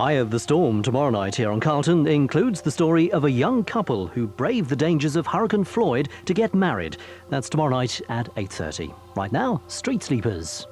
Eye of the Storm tomorrow night here on Carlton includes the story of a young couple who braved the dangers of Hurricane Floyd to get married. That's tomorrow night at 8:30. Right now, Street Sleepers.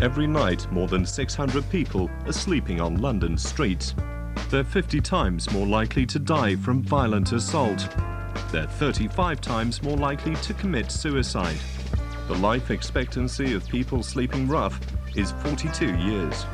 Every night, more than 600 people are sleeping on London's streets. They're 50 times more likely to die from violent assault. They're 35 times more likely to commit suicide. The life expectancy of people sleeping rough is 42 years.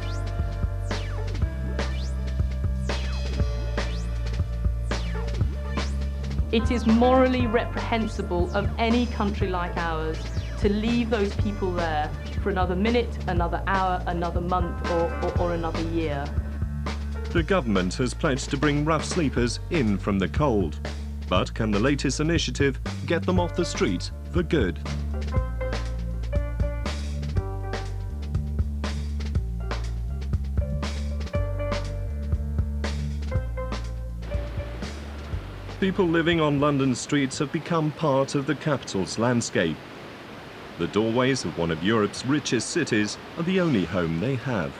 It is morally reprehensible of any country like ours to leave those people there for another minute, another hour, another month or another year. The government has pledged to bring rough sleepers in from the cold. But can the latest initiative get them off the streets for good? People living on London streets have become part of the capital's landscape. The doorways of one of Europe's richest cities are the only home they have.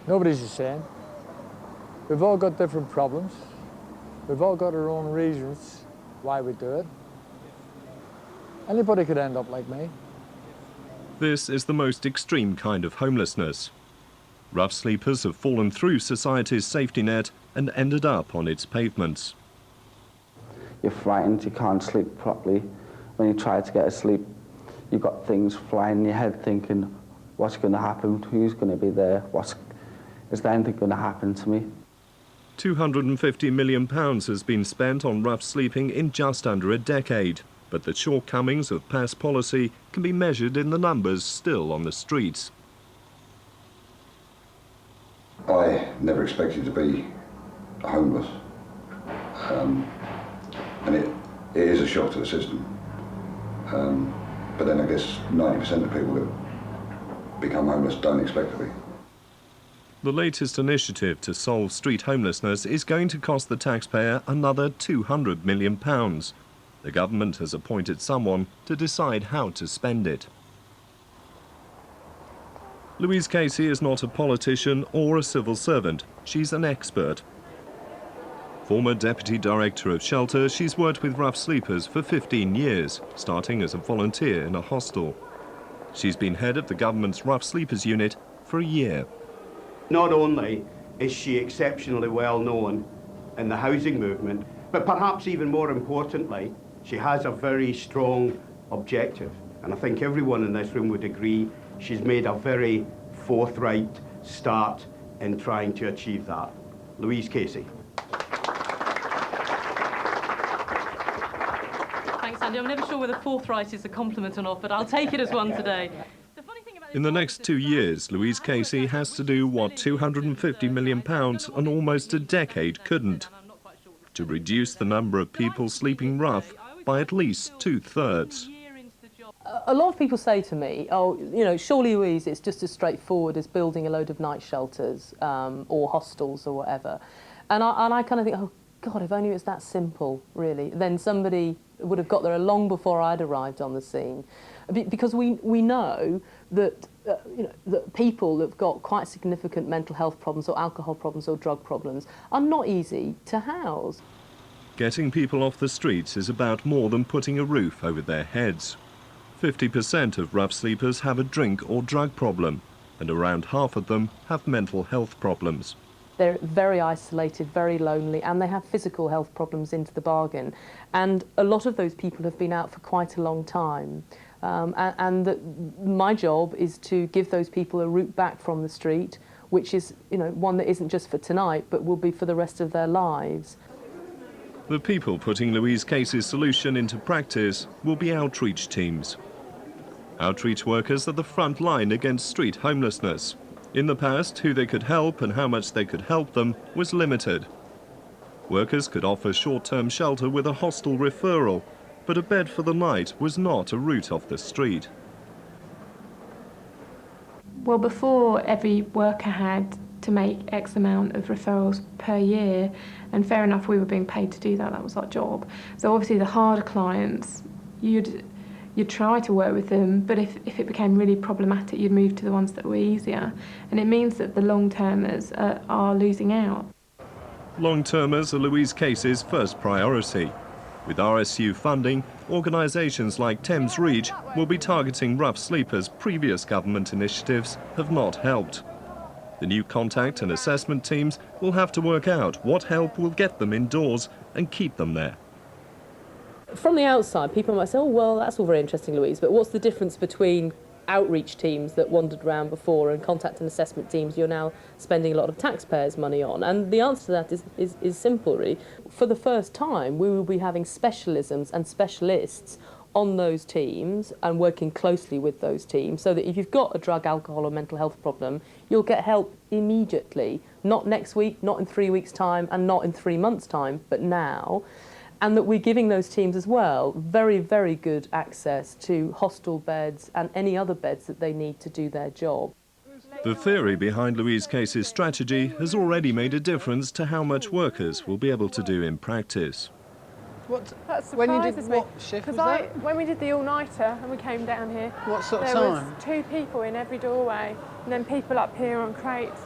Nobody's the same. We've all got different problems. We've all got our own reasons why we do it. Anybody could end up like me. This is the most extreme kind of homelessness. Rough sleepers have fallen through society's safety net and ended up on its pavements. You're frightened, you can't sleep properly. When you try to get to sleep, you've got things flying in your head thinking, what's going to happen? Who's going to be there? Is there anything going to happen to me? £250 million has been spent on rough sleeping in just under a decade, but the shortcomings of past policy can be measured in the numbers still on the streets. I never expected to be homeless. And it is a shock to the system. But then I guess 90% of people that become homeless don't expect to be. The latest initiative to solve street homelessness is going to cost the taxpayer another £200 million. The government has appointed someone to decide how to spend it. Louise Casey is not a politician or a civil servant. She's an expert. Former Deputy Director of Shelter, she's worked with rough sleepers for 15 years, starting as a volunteer in a hostel. She's been head of the government's rough sleepers unit for a year. Not only is she exceptionally well known in the housing movement, but perhaps even more importantly, she has a very strong objective. And I think everyone in this room would agree she's made a very forthright start in trying to achieve that. Louise Casey. Andy, I'm never sure whether forthright is a compliment or not, but I'll take it as one today. In the next 2 years, Louise Casey has to do what £250 million and almost a decade couldn't: to reduce the number of people sleeping rough by at least 2/3. A lot of people say to me, oh, you know, surely, Louise, it's just as straightforward as building a load of night shelters or hostels or whatever. And I kind of think, oh, God, if only it was that simple, really. Then somebody would have got there long before I'd arrived on the scene. Because we know that, that people that have got quite significant mental health problems or alcohol problems or drug problems are not easy to house. Getting people off the streets is about more than putting a roof over their heads. 50% of rough sleepers have a drink or drug problem, and around half of them have mental health problems. They're very isolated, very lonely, and they have physical health problems into the bargain. And a lot of those people have been out for quite a long time. My job is to give those people a route back from the street, which is, one that isn't just for tonight, but will be for the rest of their lives. The people putting Louise Casey's solution into practice will be outreach teams. Outreach workers are the front line against street homelessness. In the past, who they could help and how much they could help them was limited. Workers could offer short-term shelter with a hostel referral, but a bed for the night was not a route off the street. Well, before, every worker had to make X amount of referrals per year, and fair enough, we were being paid to do that, that was our job. So obviously the harder clients, you'd try to work with them, but if it became really problematic, you'd move to the ones that were easier. And it means that the long-termers are losing out. Long-termers are Louise Casey's first priority. With RSU funding, organisations like Thamesreach will be targeting rough sleepers previous government initiatives have not helped. The new contact and assessment teams will have to work out what help will get them indoors and keep them there. From the outside, people might say, oh, well, that's all very interesting, Louise, but what's the difference between outreach teams that wandered around before and contact and assessment teams you're now spending a lot of taxpayers' money on? And the answer to that is simple, really. For the first time, we will be having specialisms and specialists on those teams and working closely with those teams so that if you've got a drug, alcohol or mental health problem, you'll get help immediately. Not next week, not in 3 weeks' time and not in 3 months' time, but now. And that we're giving those teams as well very, very good access to hostel beds and any other beds that they need to do their job. The theory behind Louise Casey's strategy has already made a difference to how much workers will be able to do in practice. That surprises me. What shift was that? When we did the all-nighter and we came down here, what sort of there time? was 2 people in every doorway and then people up here on crates.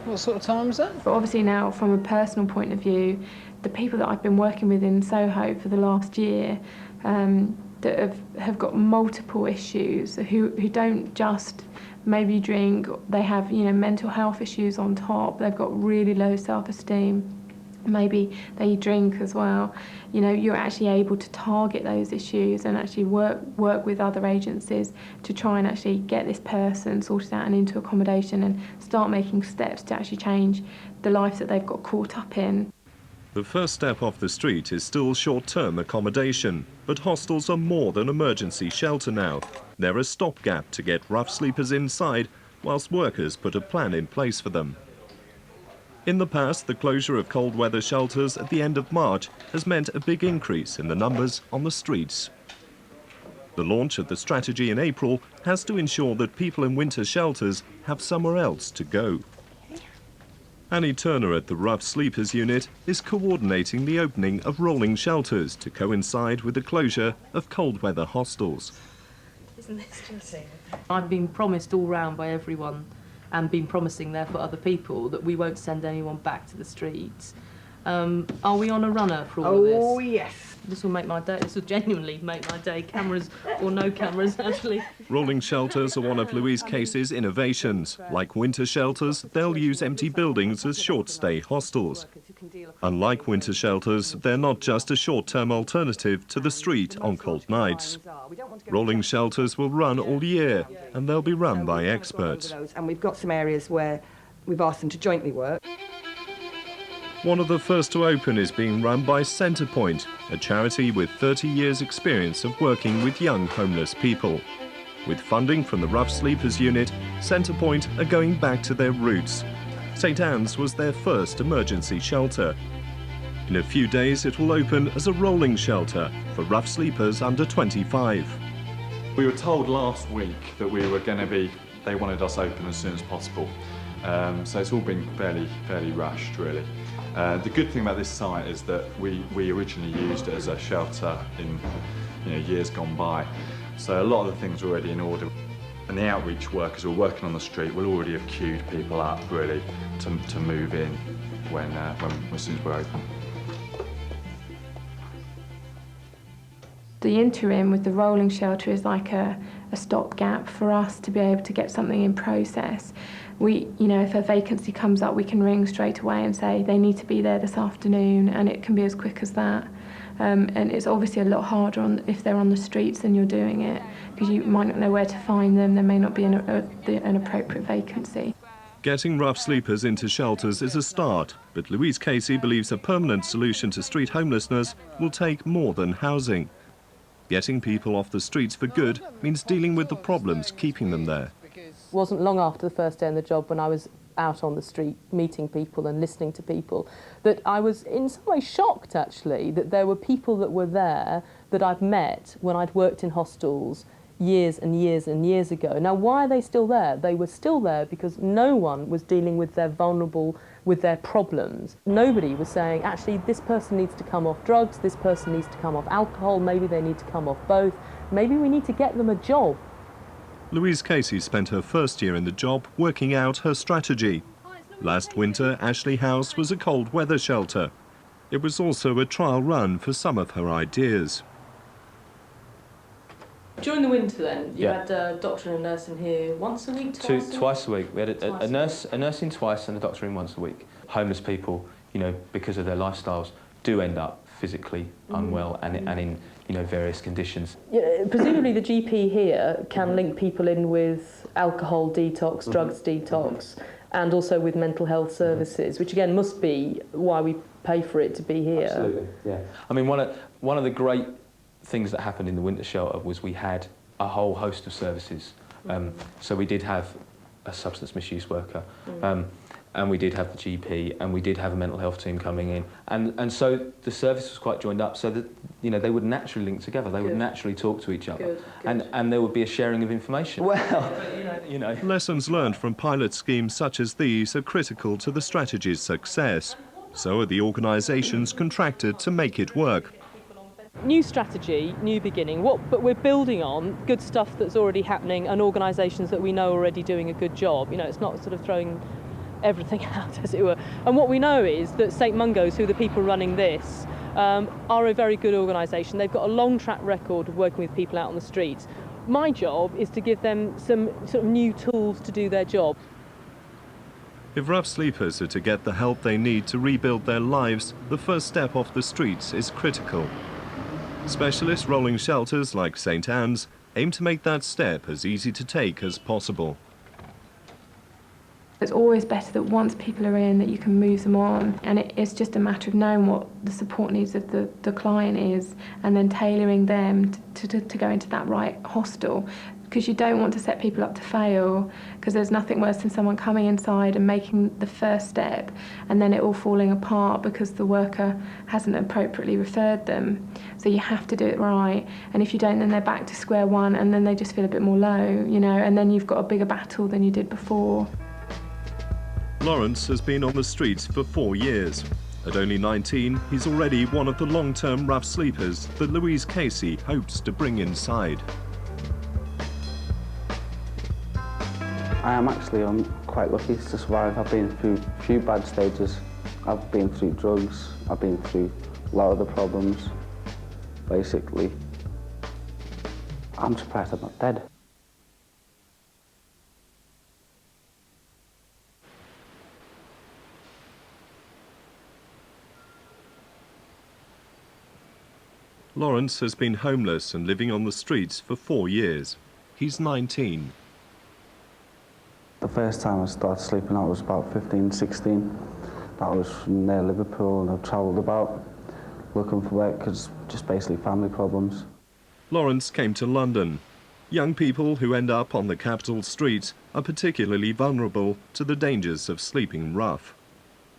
What sort of time was that? But obviously now, from a personal point of view, the people that I've been working with in Soho for the last year that have got multiple issues, who don't just maybe drink, they have, you know, mental health issues on top, they've got really low self-esteem, maybe they drink as well. You know, you're actually able to target those issues and actually work with other agencies to try and actually get this person sorted out and into accommodation and start making steps to actually change the life that they've got caught up in. The first step off the street is still short-term accommodation, but hostels are more than emergency shelter now. They're a stopgap to get rough sleepers inside, whilst workers put a plan in place for them. In the past, the closure of cold weather shelters at the end of March has meant a big increase in the numbers on the streets. The launch of the strategy in April has to ensure that people in winter shelters have somewhere else to go. Annie Turner at the Rough Sleepers Unit is coordinating the opening of rolling shelters to coincide with the closure of cold weather hostels. Isn't this just it? I've been promised all round by everyone and been promising there for other people that we won't send anyone back to the streets. Are we on a runner for all of this? Oh, yes. This will make my day. This will genuinely make my day, cameras or no cameras, actually. Rolling shelters are one of Louise Casey's innovations. Like winter shelters, they'll use empty buildings as short-stay hostels. Unlike winter shelters, they're not just a short-term alternative to the street on cold nights. Rolling shelters will run all year, and they'll be run by experts. And we've got some areas where we've asked them to jointly work. One of the first to open is being run by Centrepoint, a charity with 30 years' experience of working with young homeless people. With funding from the Rough Sleepers Unit, Centrepoint are going back to their roots. St Anne's was their first emergency shelter. In a few days, it will open as a rolling shelter for rough sleepers under 25. We were told last week that we were going to be, they wanted us open as soon as possible. So it's all been fairly rushed, really. The good thing about this site is that we originally used it as a shelter in years gone by. So a lot of the things are already in order. And the outreach workers who are working on the street will already have queued people up, really, to move in as soon as we're open. The interim with the rolling shelter is like a stopgap for us to be able to get something in process. If a vacancy comes up, we can ring straight away and say they need to be there this afternoon, and it can be as quick as that. And it's obviously a lot harder if they're on the streets and you're doing it, because you might not know where to find them. There may not be an appropriate vacancy. Getting rough sleepers into shelters is a start, but Louise Casey believes a permanent solution to street homelessness will take more than housing. Getting people off the streets for good means dealing with the problems keeping them there. It wasn't long after the first day on the job, when I was out on the street meeting people and listening to people, that I was in some way shocked, actually, that there were people that were there that I'd met when I'd worked in hostels years and years and years ago. Now, why are they still there? They were still there because no one was dealing with their vulnerable, with their problems. Nobody was saying, actually, this person needs to come off drugs, this person needs to come off alcohol, maybe they need to come off both, maybe we need to get them a job. Louise Casey spent her first year in the job working out her strategy. Last winter, Ashley House was a cold weather shelter. It was also a trial run for some of her ideas. During the winter then, you had a doctor and a nurse in here once a week, twice a week. We had a nurse in twice and a doctor in once a week. Homeless people, you know, because of their lifestyles, do end up physically unwell and in, you know, various conditions. Yeah, presumably the GP here can link people in with alcohol detox, drugs detox, and also with mental health services, which again must be why we pay for it to be here. Absolutely, yeah. I mean, one of the great things that happened in the winter shelter was we had a whole host of services. So we did have a substance misuse worker, and we did have the GP, and we did have a mental health team coming in, and so the service was quite joined up, so that, you know, they would naturally link together. They would naturally talk to each other, and there would be a sharing of information. Well, you know. Lessons learned from pilot schemes such as these are critical to the strategy's success. So are the organisations contracted to make it work. New strategy, new beginning, but we're building on good stuff that's already happening and organisations that we know are already doing a good job. You know, it's not sort of throwing everything out, as it were. And what we know is that St Mungos, who are the people running this, are a very good organisation. They've got a long track record of working with people out on the streets. My job is to give them some sort of new tools to do their job. If rough sleepers are to get the help they need to rebuild their lives, the first step off the streets is critical. Specialist rolling shelters like St Anne's aim to make that step as easy to take as possible. It's always better that once people are in, that you can move them on, and it's just a matter of knowing what the support needs of the client is and then tailoring them to go into that right hostel, because you don't want to set people up to fail, because there's nothing worse than someone coming inside and making the first step and then it all falling apart because the worker hasn't appropriately referred them. So you have to do it right, and if you don't, then they're back to square one, and then they just feel a bit more low, you know, and then you've got a bigger battle than you did before. Lawrence has been on the streets for 4 years. At only 19, he's already one of the long-term rough sleepers that Louise Casey hopes to bring inside. I am actually quite lucky to survive. I've been through a few bad stages. I've been through drugs, I've been through a lot of the problems. Basically, I'm surprised I'm not dead. Lawrence has been homeless and living on the streets for 4 years. He's 19. The first time I started sleeping out was about 15, 16. That was from near Liverpool, and I've travelled about looking for work because just basically family problems. Lawrence came to London. Young people who end up on the capital streets are particularly vulnerable to the dangers of sleeping rough.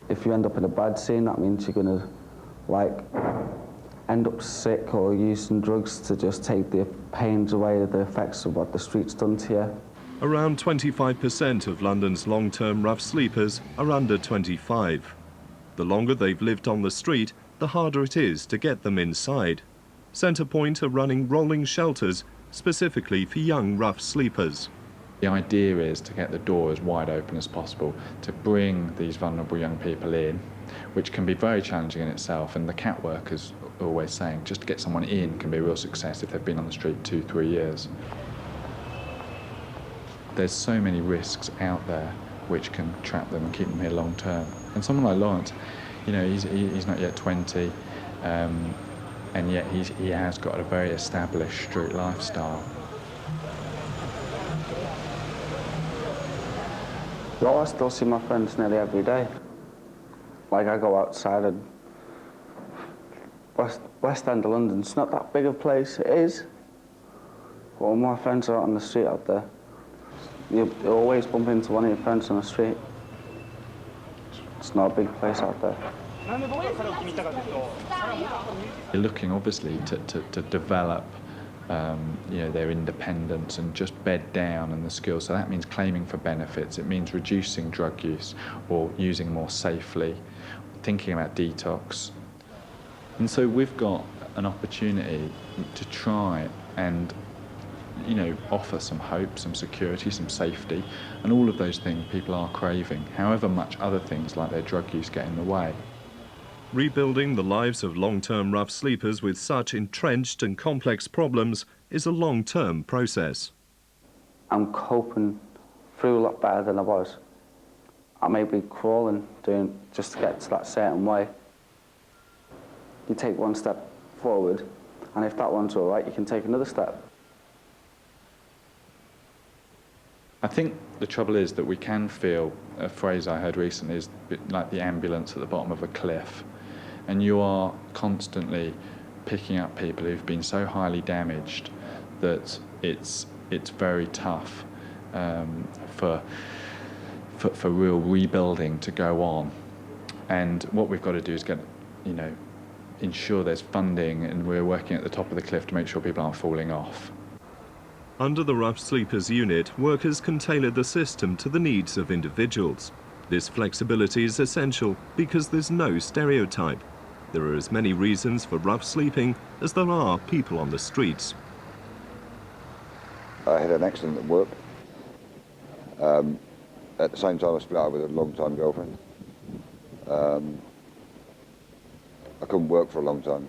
If you end up in a bad scene, that means you're going to, like, end up sick or using drugs to just take the pains away, the effects of what the street's done to you. Around 25% of London's long-term rough sleepers are under 25. The longer they've lived on the street, the harder it is to get them inside. Centrepoint are running rolling shelters specifically for young rough sleepers. The idea is to get the door as wide open as possible, to bring these vulnerable young people in, which can be very challenging in itself, and the cat workers are always saying just to get someone in can be a real success if they've been on the street 2-3 years. There's so many risks out there which can trap them and keep them here long term. And someone like Lawrence, you know, he's not yet 20, and yet he has got a very established street lifestyle. Well, I still see my friends nearly every day. Like, I go outside and West End of London, it's not that big a place. It is. But all my friends are out on the street out there. You always bump into one of your friends on the street. It's not a big place out there. You're looking, obviously, to develop their independence and just bed down and the skills. So that means claiming for benefits. It means reducing drug use or using more safely, thinking about detox. And so we've got an opportunity to try and offer some hope, some security, some safety, and all of those things people are craving, however much other things like their drug use get in the way. Rebuilding the lives of long-term rough sleepers with such entrenched and complex problems is a long-term process. I'm coping through a lot better than I was. I may be crawling, just to get to that certain way. You take one step forward, and if that one's all right, you can take another step. I think the trouble is that we can feel, a phrase I heard recently is like the ambulance at the bottom of a cliff. And you are constantly picking up people who've been so highly damaged that it's very tough for real rebuilding to go on. And what we've got to do is ensure there's funding, and we're working at the top of the cliff to make sure people aren't falling off. Under the Rough Sleepers unit, workers can tailor the system to the needs of individuals. This flexibility is essential because there's no stereotype. There are as many reasons for rough sleeping as there are people on the streets. I had an accident at work. At the same time, I split up with a long-time girlfriend. I couldn't work for a long time.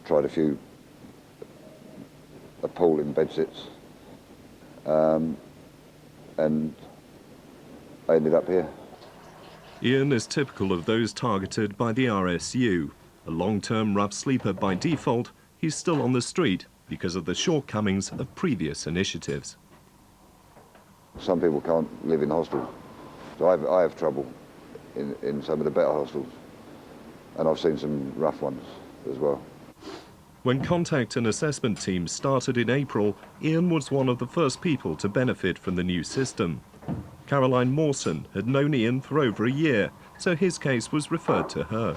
Tried a few appalling bedsits, and I ended up here. Ian is typical of those targeted by the RSU. A long-term rough sleeper by default, he's still on the street because of the shortcomings of previous initiatives. Some people can't live in hostels, so I have trouble in some of the better hostels, and I've seen some rough ones as well. When contact and assessment teams started in April, Ian was one of the first people to benefit from the new system. Caroline Mawson had known Ian for over a year, so his case was referred to her.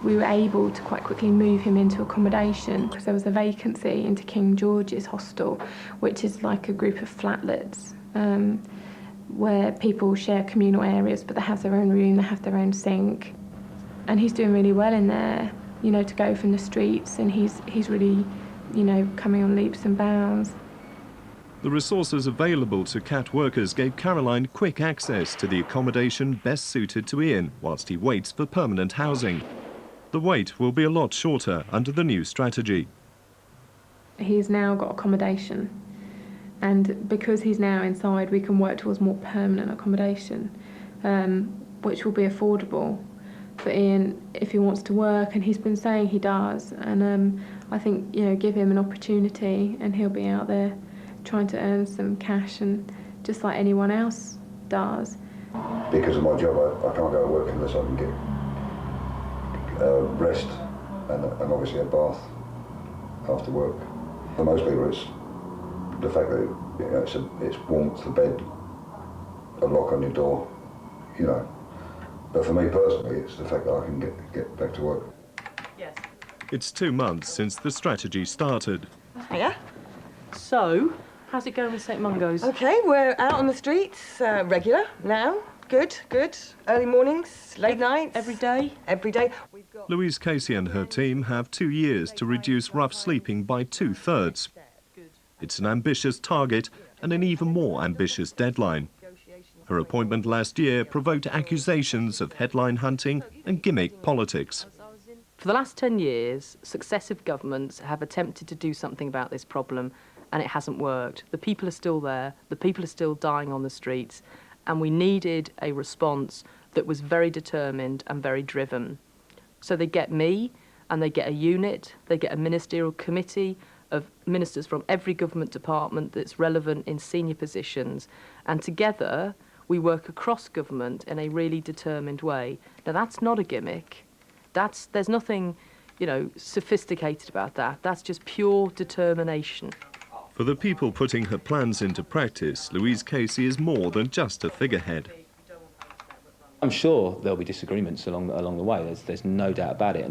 We were able to quite quickly move him into accommodation because there was a vacancy into King George's hostel, which is like a group of flatlets where people share communal areas, but they have their own room, they have their own sink. And he's doing really well in there, to go from the streets, and he's really, coming on leaps and bounds. The resources available to CAT workers gave Caroline quick access to the accommodation best suited to Ian whilst he waits for permanent housing. The wait will be a lot shorter under the new strategy. He's now got accommodation, and because he's now inside, we can work towards more permanent accommodation, which will be affordable for Ian if he wants to work, and he's been saying he does. And I think, give him an opportunity and he'll be out there trying to earn some cash, and just like anyone else does. Because of my job, I can't go to work unless I can get rest and obviously a bath after work. For most people, it's the fact that it's warmth, the bed, a lock on your door, But for me personally, it's the fact that I can get back to work. Yes. It's 2 months since the strategy started. Hiya. So, how's it going with St Mungos? OK, we're out on the streets, regular now. Good. Early mornings, late nights. Every day? Every day. Louise Casey and her team have 2 years to reduce rough sleeping by 2/3. It's an ambitious target and an even more ambitious deadline. Her appointment last year provoked accusations of headline hunting and gimmick politics. For the last 10 years, successive governments have attempted to do something about this problem, and it hasn't worked. The people are still there, the people are still dying on the streets, and we needed a response that was very determined and very driven. So they get me, and they get a unit, they get a ministerial committee of ministers from every government department that's relevant in senior positions, and together we work across government in a really determined way. Now, that's not a gimmick. There's nothing, you know, sophisticated about that. That's just pure determination. For the people putting her plans into practice, Louise Casey is more than just a figurehead. I'm sure there'll be disagreements along the way. There's no doubt about it,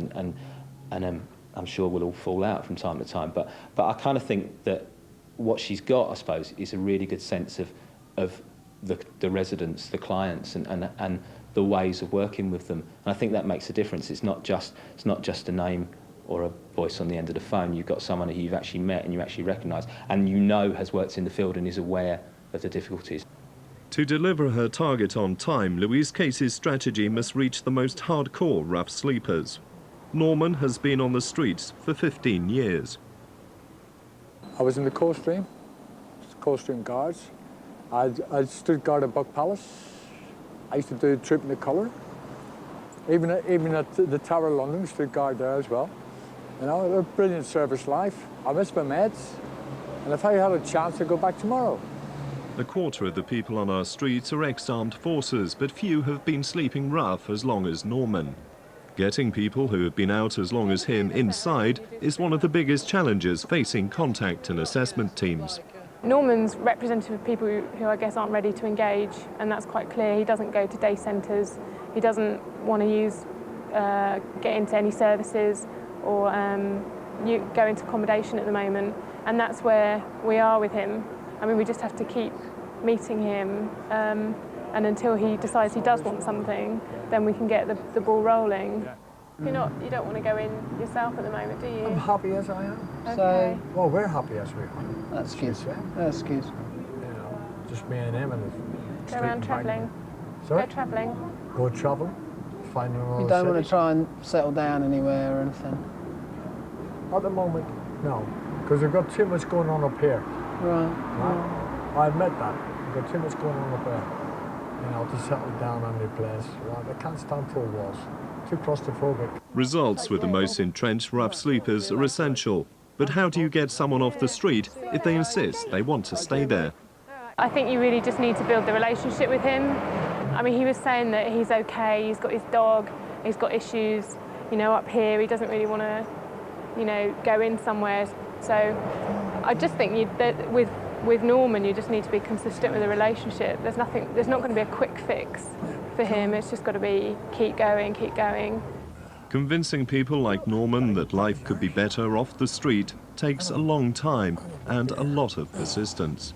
and I'm sure we'll all fall out from time to time. But I kind of think that what she's got, I suppose, is a really good sense of the residents, the clients, and the ways of working with them. And I think that makes a difference. It's not just a name or a voice on the end of the phone. You've got someone who you've actually met and you actually recognise, and you know has worked in the field and is aware of the difficulties. To deliver her target on time, Louise Casey's strategy must reach the most hardcore rough sleepers. Norman has been on the streets for 15 years. I was in the Coldstream Guards. I stood guard at Buck Palace. I used to do a trip in the colour. Even at the Tower of London, stood guard there as well. You know, a brilliant service life. I miss my mates, and if I had a chance, I'd go back tomorrow. A quarter of the people on our streets are ex-armed forces, but few have been sleeping rough as long as Norman. Getting people who have been out as long as him inside is one of the biggest challenges facing contact and assessment teams. Norman's representative of people who I guess aren't ready to engage, and that's quite clear. He doesn't go to day centres, he doesn't want to get into any services or go into accommodation at the moment, and that's where we are with him. I mean, we just have to keep meeting him, and until he decides he does want something, then we can get the ball rolling. You don't want to go in yourself at the moment, do you? I'm happy as I am. Okay. So, well, we're happy as we are. That's good. That's good. You know, just me and him and go around travelling. Sorry? Go travelling. Go travelling. Finding our own You don't want to cities. try and settle down anywhere or anything? At the moment, no, because we've got too much going on up here. Right. I admit that. We've got too much going on up there. You know, to settle down on a place. Right? I can't stand four walls. Too claustrophobic. Results with the most entrenched rough sleepers are essential. But how do you get someone off the street if they insist they want to stay there? I think you really just need to build the relationship with him. I mean, he was saying that he's okay, he's got his dog, he's got issues, you know, up here. He doesn't really want to, you know, go in somewhere. So I just think that with Norman, you just need to be consistent with the relationship. There's not going to be a quick fix for him. It's just got to be keep going, keep going. Convincing people like Norman that life could be better off the street takes a long time and a lot of persistence.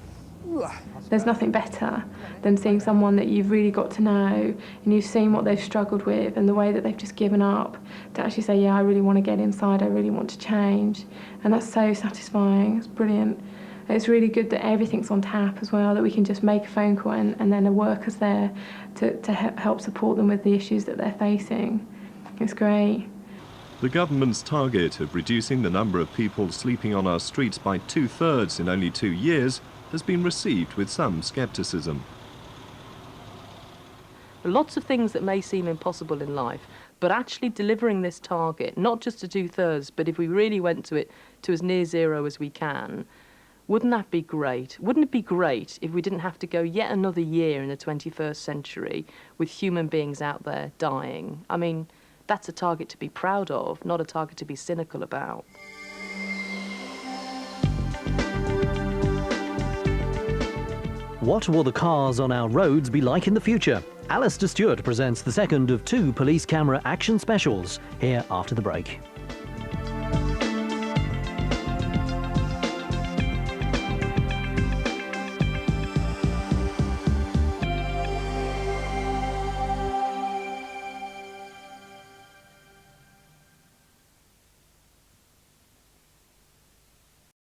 There's nothing better than seeing someone that you've really got to know and you've seen what they've struggled with and the way that they've just given up, to actually say, yeah, I really want to get inside, I really want to change. And that's so satisfying, it's brilliant. It's really good that everything's on tap as well, that we can just make a phone call and then a worker's there to help support them with the issues that they're facing. It's great. The government's target of reducing the number of people sleeping on our streets by 2/3 in only 2 years has been received with some scepticism. Lots of things that may seem impossible in life, but actually delivering this target, not just to 2/3, but if we really went to it to as near zero as we can, wouldn't that be great? Wouldn't it be great if we didn't have to go yet another year in the 21st century with human beings out there dying? I mean, that's a target to be proud of, not a target to be cynical about. What will the cars on our roads be like in the future? Alistair Stewart presents the second of 2 police camera action specials, here after the break.